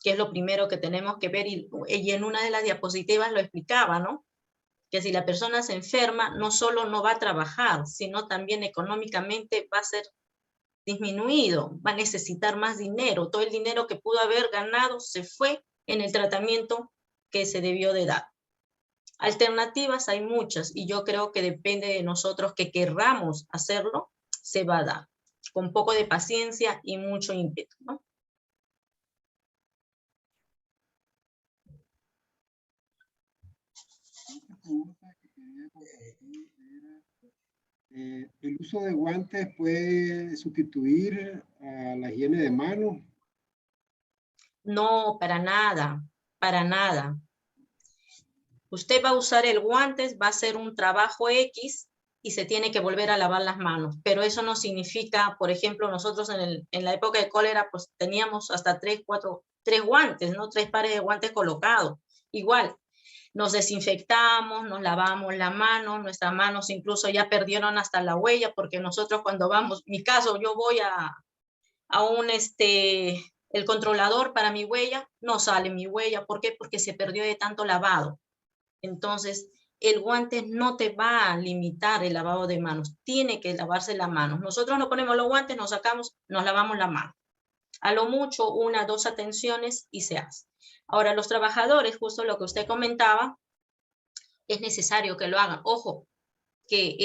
que es lo primero que tenemos que ver. Y en una de las diapositivas lo explicaba, ¿no? Que si la persona se enferma, no solo no va a trabajar, sino también económicamente va a ser disminuido, va a necesitar más dinero. Todo el dinero que pudo haber ganado se fue en el tratamiento que se debió de dar. Alternativas hay muchas y yo creo que depende de nosotros que querramos hacerlo, se va a dar, con poco de paciencia y mucho ímpetu, ¿no? ¿El uso de guantes puede sustituir a la higiene de manos? No, para nada, para nada. Usted va a usar el guante, va a hacer un trabajo X y se tiene que volver a lavar las manos. Pero eso no significa, por ejemplo, nosotros en la época de cólera, pues teníamos hasta 3 guantes, ¿no? 3 pares de guantes colocados. Igual, nos desinfectamos, nos lavamos la mano, nuestras manos incluso ya perdieron hasta la huella, porque nosotros cuando vamos, mi caso, yo voy a el controlador para mi huella, no sale mi huella. ¿Por qué? Porque se perdió de tanto lavado. Entonces, el guante no te va a limitar el lavado de manos, tiene que lavarse las manos. Nosotros nos ponemos los guantes, nos sacamos, nos lavamos la mano. A lo mucho, 1 o 2 atenciones y se hace. Ahora, los trabajadores, justo lo que usted comentaba, es necesario que lo hagan. Ojo, que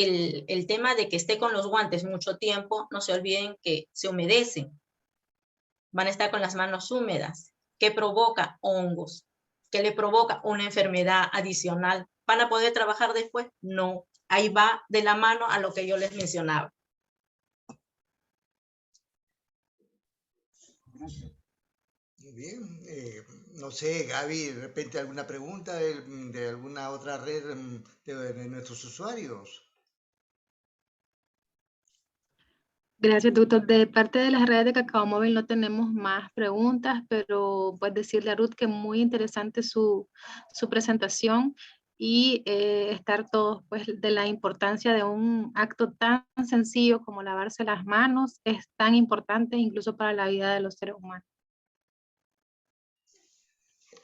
el tema de que esté con los guantes mucho tiempo, no se olviden que se humedecen. Van a estar con las manos húmedas, que provoca hongos, que le provoca una enfermedad adicional. ¿Van a poder trabajar después? No. Ahí va de la mano a lo que yo les mencionaba. Muy bien. No sé, Gaby, de repente alguna pregunta de alguna otra red de nuestros usuarios. Gracias, doctor. De parte de las redes de Cacao Móvil no tenemos más preguntas, pero pues decirle a Ruth que muy interesante su presentación y estar todos pues de la importancia de un acto tan sencillo como lavarse las manos es tan importante incluso para la vida de los seres humanos.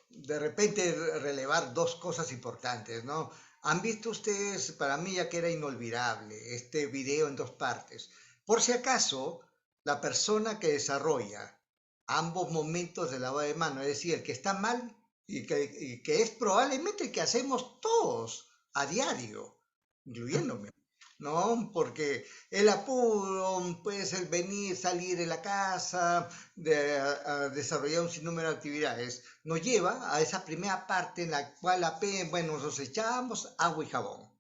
De repente relevar 2 cosas importantes, ¿no? ¿Han visto ustedes, para mí ya que era inolvidable, este video en 2 partes? Por si acaso, la persona que desarrolla ambos momentos de lavado de mano, es decir, el que está mal y que es probablemente el que hacemos todos a diario, incluyéndome, ¿no? Porque el apuro, pues el venir, salir de la casa, a desarrollar un sinnúmero de actividades, nos lleva a esa primera parte en la cual apenas, bueno, nos echamos agua y jabón,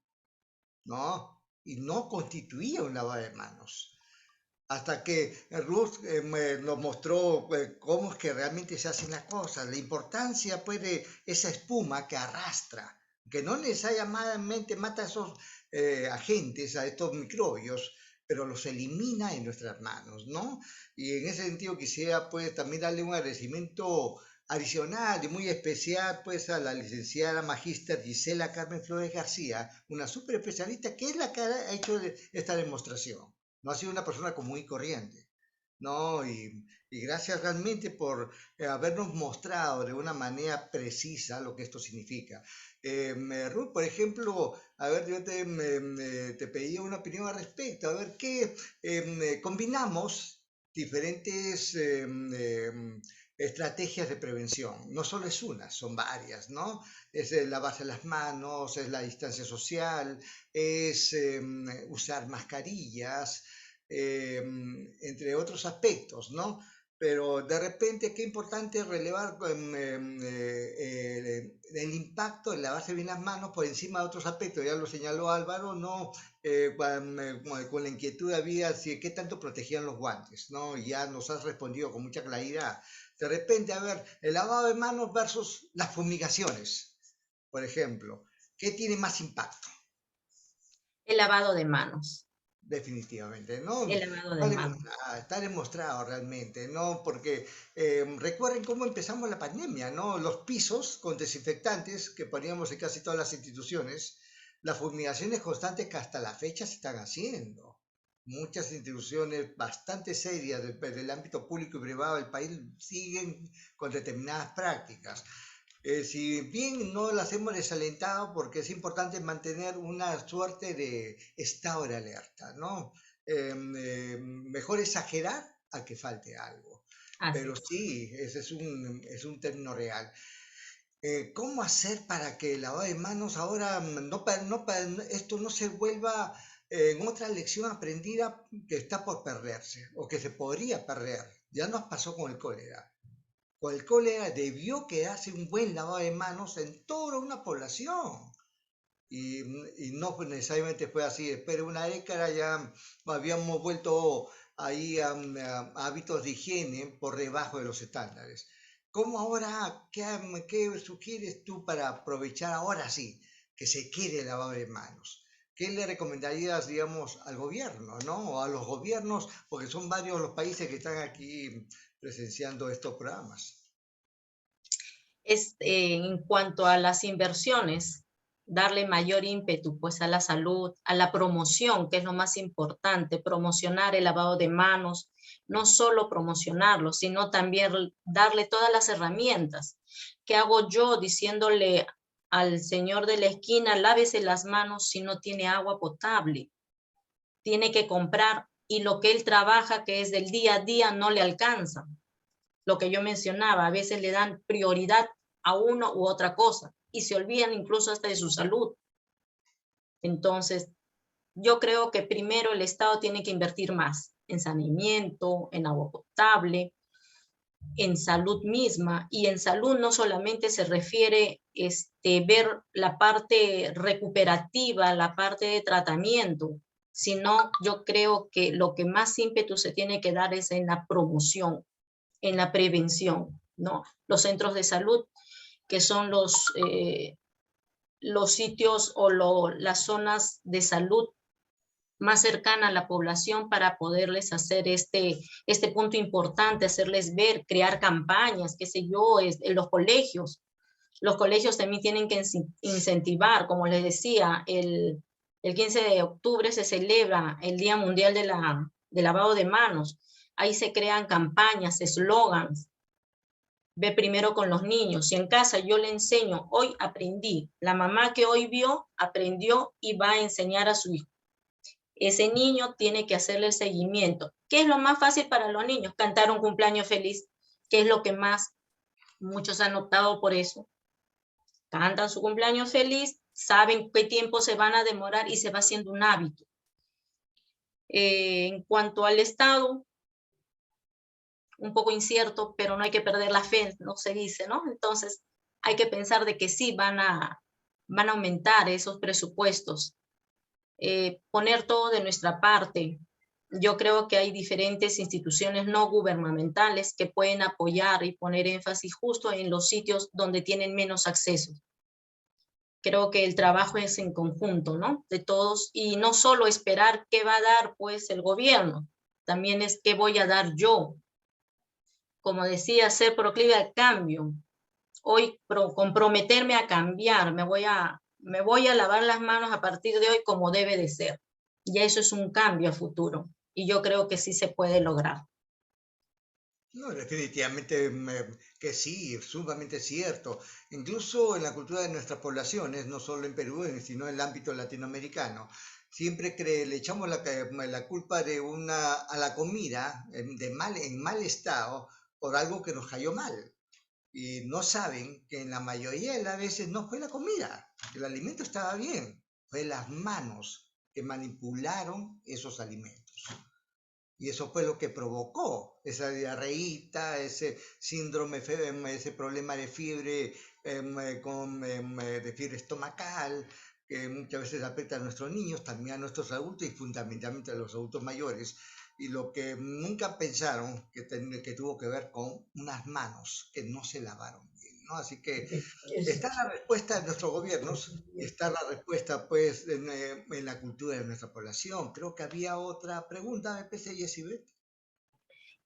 ¿no? Y no constituía un lavado de manos. Hasta que Ruth nos mostró cómo es que realmente se hacen las cosas, la importancia pues de esa espuma que arrastra, que no necesariamente mata a esos agentes, a estos microbios, pero los elimina en nuestras manos, ¿no? Y en ese sentido quisiera pues también darle un agradecimiento adicional y muy especial pues a la licenciada magíster Gisela Carmen Flores García, una súper especialista que es la que ha hecho esta demostración. No ha sido una persona común y corriente, ¿no? Y gracias realmente por habernos mostrado de una manera precisa lo que esto significa. Ruth, por ejemplo, a ver, yo te pedía una opinión al respecto, a ver qué combinamos diferentes estrategias de prevención. No solo es una, son varias, ¿no? Es lavarse las manos, es la distancia social, es usar mascarillas, entre otros aspectos, ¿no? Pero de repente, qué importante relevar el impacto de lavarse bien las manos por encima de otros aspectos. Ya lo señaló Álvaro, ¿no? Con la inquietud había si qué tanto protegían los guantes, ¿no? Y ya nos has respondido con mucha claridad. De repente, a ver, el lavado de manos versus las fumigaciones, por ejemplo. ¿Qué tiene más impacto? El lavado de manos. Definitivamente, ¿no? El lavado de manos. Está demostrado realmente, ¿no? Porque recuerden cómo empezamos la pandemia, ¿no? Los pisos con desinfectantes que poníamos en casi todas las instituciones, las fumigaciones constantes que hasta la fecha se están haciendo. Muchas instituciones bastante serias del ámbito público y privado del país siguen con determinadas prácticas. Si bien no las hemos desalentado porque es importante mantener una suerte de estado de alerta, ¿no? mejor exagerar a que falte algo. Pero sí, ese es un término real. ¿Cómo hacer para que el lavado de manos ahora, esto no se vuelva en otra lección aprendida que está por perderse o que se podría perder? Ya nos pasó con el cólera. Con el cólera debió quedarse un buen lavado de manos en toda una población. Y no necesariamente fue así. Después de una década ya habíamos vuelto ahí a hábitos de higiene por debajo de los estándares. ¿Cómo ahora, qué sugieres tú para aprovechar ahora sí que se quede el lavado de manos? ¿Qué le recomendarías, digamos, al gobierno, ¿no? O a los gobiernos, porque son varios los países que están aquí presenciando estos programas. En cuanto a las inversiones, darle mayor ímpetu pues a la salud, a la promoción, que es lo más importante, promocionar el lavado de manos, no solo promocionarlo, sino también darle todas las herramientas. ¿Qué hago yo diciéndole al señor de la esquina, lávese las manos si no tiene agua potable? Tiene que comprar y lo que él trabaja, que es del día a día, no le alcanza. Lo que yo mencionaba, a veces le dan prioridad a uno u otra cosa y se olvidan incluso hasta de su salud. Entonces, yo creo que primero el Estado tiene que invertir más en saneamiento, en agua potable, en salud misma, y en salud no solamente se refiere ver la parte recuperativa, la parte de tratamiento, sino yo creo que lo que más ímpetu se tiene que dar es en la promoción, en la prevención, ¿no? Los centros de salud, que son los sitios o las zonas de salud más cercana a la población para poderles hacer este punto importante, hacerles ver, crear campañas, qué sé yo, en los colegios. Los colegios también tienen que incentivar, como les decía, el 15 de octubre se celebra el Día Mundial de Lavado de Manos. Ahí se crean campañas, eslogans. Ve primero con los niños. Si en casa yo le enseño, hoy aprendí, la mamá que hoy vio, aprendió y va a enseñar a su hijo. Ese niño tiene que hacerle el seguimiento. ¿Qué es lo más fácil para los niños? Cantar un cumpleaños feliz, que es lo que más muchos han optado por eso. Cantan su cumpleaños feliz, saben qué tiempo se van a demorar y se va haciendo un hábito. En cuanto al Estado, un poco incierto, pero no hay que perder la fe, no se dice, ¿no? Entonces, hay que pensar de que sí van a aumentar esos presupuestos. Poner todo de nuestra parte. Yo creo que hay diferentes instituciones no gubernamentales que pueden apoyar y poner énfasis justo en los sitios donde tienen menos acceso. Creo que el trabajo es en conjunto, ¿no? De todos, y no solo esperar qué va a dar pues el gobierno, también es qué voy a dar yo. Como decía, ser proclive al cambio. Hoy comprometerme a cambiar, me voy a lavar las manos a partir de hoy como debe de ser. Ya eso es un cambio a futuro y yo creo que sí se puede lograr. No, definitivamente que sí, es sumamente cierto. Incluso en la cultura de nuestras poblaciones, no solo en Perú, sino en el ámbito latinoamericano, siempre le echamos la culpa a la comida en mal estado por algo que nos cayó mal. Y no saben que en la mayoría de las veces no fue la comida, el alimento estaba bien, fue las manos que manipularon esos alimentos. Y eso fue lo que provocó esa diarreíta, ese síndrome, ese problema de fiebre, de fiebre estomacal, que muchas veces afecta a nuestros niños, también a nuestros adultos y fundamentalmente a los adultos mayores. Y lo que nunca pensaron que tuvo que ver con unas manos que no se lavaron bien, ¿no? Así que está la respuesta de nuestros gobiernos y está la respuesta, pues, en la cultura de nuestra población. Creo que había otra pregunta, me parece, Yesibet.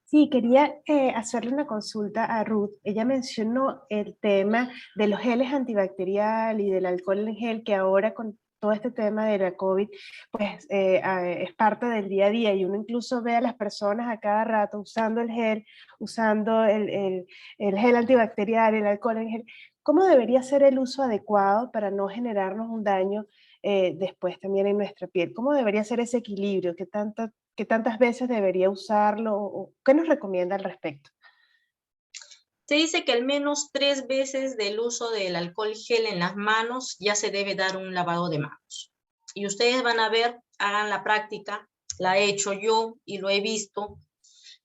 Sí, quería hacerle una consulta a Ruth. Ella mencionó el tema de los geles antibacteriales y del alcohol en gel, que ahora con todo este tema de la COVID, pues es parte del día a día y uno incluso ve a las personas a cada rato usando el gel, usando el gel antibacterial, el alcohol en gel. ¿cómo debería ser el uso adecuado para no generarnos un daño después también en nuestra piel? ¿Cómo debería ser ese equilibrio? ¿Qué tantas veces debería usarlo? ¿O qué nos recomienda al respecto? Se dice que al menos 3 veces del uso del alcohol gel en las manos ya se debe dar un lavado de manos. Y ustedes van a ver, hagan la práctica, la he hecho yo y lo he visto.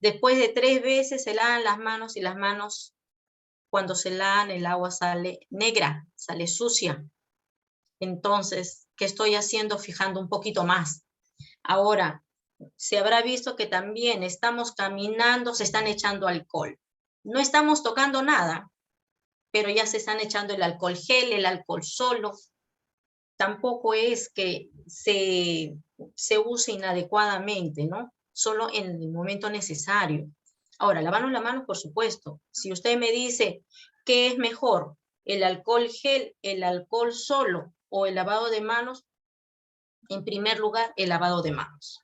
Después de 3 veces se lavan las manos y las manos, cuando se lavan, el agua sale negra, sale sucia. Entonces, ¿qué estoy haciendo? Fijando un poquito más. Ahora, se habrá visto que también estamos caminando, se están echando alcohol. No estamos tocando nada, pero ya se están echando el alcohol gel, el alcohol solo. Tampoco es que se use inadecuadamente, ¿no? Solo en el momento necesario. Ahora, lavarnos la mano, por supuesto. Si usted me dice, ¿qué es mejor? ¿El alcohol gel, el alcohol solo o el lavado de manos? En primer lugar, el lavado de manos.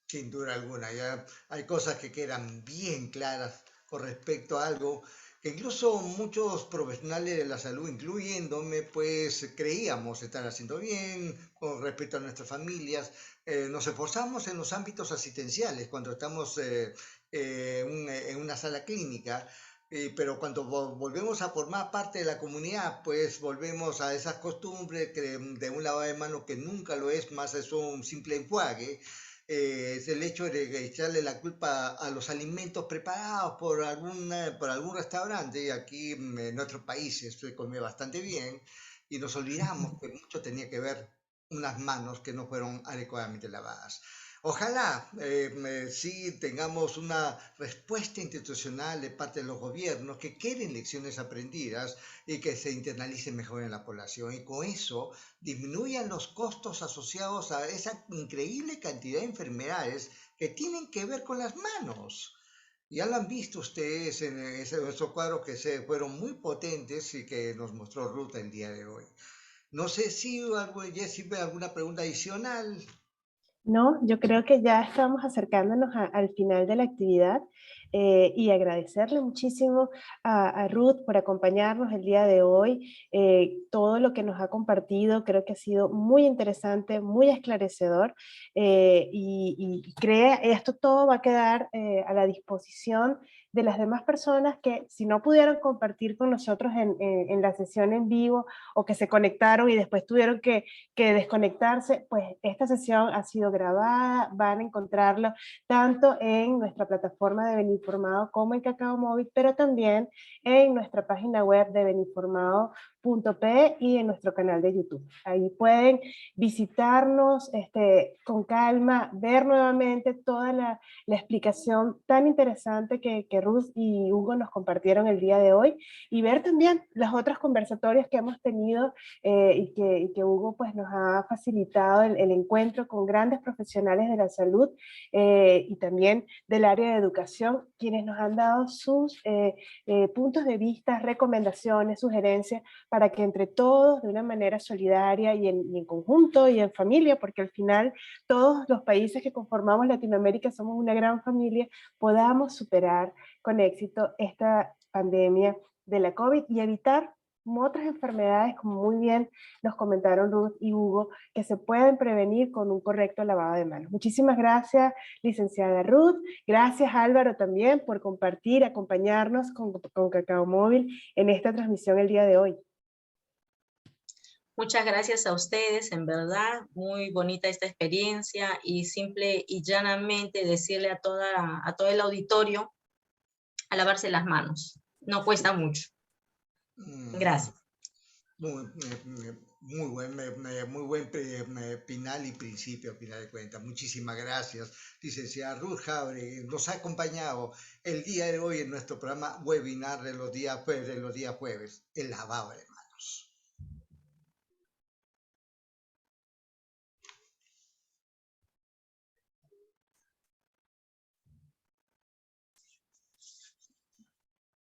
Sin duda alguna, ya hay cosas que quedan bien claras con respecto a algo que incluso muchos profesionales de la salud, incluyéndome, pues creíamos estar haciendo bien con respecto a nuestras familias. Nos esforzamos en los ámbitos asistenciales cuando estamos en una sala clínica. Pero cuando volvemos a formar parte de la comunidad, pues volvemos a esas costumbres de un lavado de manos que nunca lo es, más es un simple enjuague. Es el hecho de echarle la culpa a los alimentos preparados por algún restaurante. Y aquí en nuestro país se come bastante bien y nos olvidamos que mucho tenía que ver unas manos que no fueron adecuadamente lavadas. Ojalá sí tengamos una respuesta institucional de parte de los gobiernos, que queden lecciones aprendidas y que se internalicen mejor en la población. Y con eso disminuyan los costos asociados a esa increíble cantidad de enfermedades que tienen que ver con las manos. Ya lo han visto ustedes en esos cuadros que fueron muy potentes y que nos mostró Ruth el día de hoy. No sé si Jessy ve alguna pregunta adicional. No, yo creo que ya estamos acercándonos al final de la actividad y agradecerle muchísimo a Ruth por acompañarnos el día de hoy. Todo lo que nos ha compartido creo que ha sido muy interesante, muy esclarecedor y crea, esto todo va a quedar a la disposición de las demás personas que si no pudieron compartir con nosotros en la sesión en vivo o que se conectaron y después tuvieron que desconectarse, pues esta sesión ha sido grabada, van a encontrarlo tanto en nuestra plataforma de Beninformado como en Cacao Móvil, pero también en nuestra página web de beninformado.p y en nuestro canal de YouTube. Ahí pueden visitarnos con calma, ver nuevamente toda la explicación tan interesante que Ruth y Hugo nos compartieron el día de hoy y ver también los otros conversatorios que hemos tenido y que Hugo pues, nos ha facilitado el encuentro con grandes profesionales de la salud y también del área de educación, quienes nos han dado sus puntos de vista, recomendaciones, sugerencias, para que entre todos, de una manera solidaria y en conjunto y en familia, porque al final todos los países que conformamos Latinoamérica somos una gran familia, podamos superar con éxito esta pandemia de la COVID y evitar otras enfermedades, como muy bien nos comentaron Ruth y Hugo, que se pueden prevenir con un correcto lavado de manos. Muchísimas gracias, licenciada Ruth. Gracias, Álvaro, también por compartir, acompañarnos con Cacao Móvil en esta transmisión el día de hoy. Muchas gracias a ustedes, en verdad, muy bonita esta experiencia y simple y llanamente decirle a todo el auditorio a lavarse las manos. No cuesta mucho. Gracias. Muy buen final y principio, a final de cuentas. Muchísimas gracias, licenciada Ruth Jauregui. Nos ha acompañado el día de hoy en nuestro programa webinar de los días jueves, el lavado de manos.